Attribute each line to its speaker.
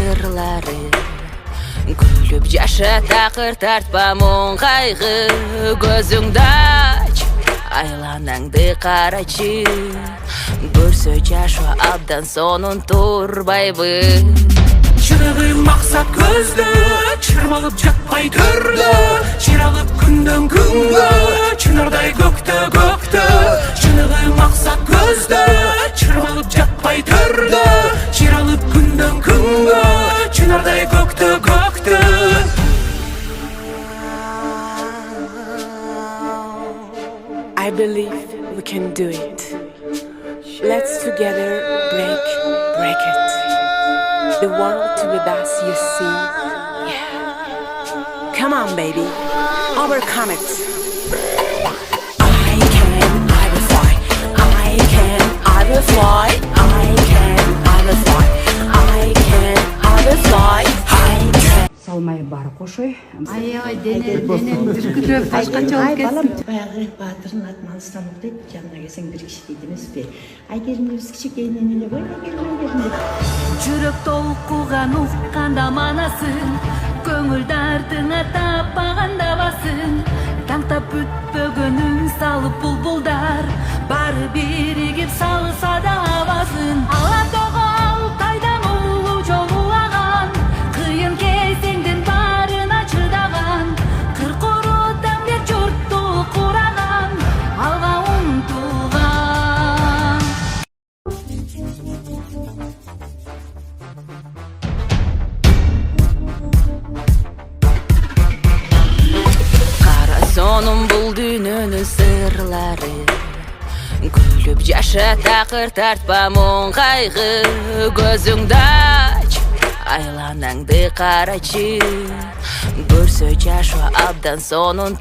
Speaker 1: sırları. Gülüp yaşa takır tartpa mon kaygı. Gözüngde aç aylanаңды карачы. Көрсө жашу абдан сонун турбайбы.
Speaker 2: Чыныгы максат көздө, чырмалып жатпай төрдө, чыралып күндөн күнгө, чынардай көктө көктө. Чыныгы максат көздө, чырмалып жатпай төрдө, чыралып күндөн күнгө, чынардай көктө көктө.
Speaker 3: I believe we can do it. Let's together break it. The world with us, you see. Yeah. Come on, baby. Overcome it. I can, I will fly. I can, I will fly. I can, I will fly. I can, I will fly. I can.
Speaker 4: Салмай бар кошой.
Speaker 5: Ай, денен бүркүтөп башкача болуп кетсин.
Speaker 6: Баягы баатырдын атын алыстанып дейт, жанына келсең бир киши дейт эмеспи? Айгерим биз кичинекейинен эле бой айгерим.
Speaker 5: Жүрөк толкуган укканда манасын, көңүл дартыңа таппаганда басын. Таңтап бүтпөгөнүн салып булбулдар, бары биригип салса да абасын. Алатого Алтайдан улуу жолуган, кыйын кезеңдин барына чыдаган, кыркорутан бер журтту кураган, алга умтулган.
Speaker 1: Кара сонун бул дүйнөнүн сырлары. Күлүп жаша такыр тартпа муң кайгы. Көзүңдө ач айланаңды карачы. Көрсө жашу абдан сонун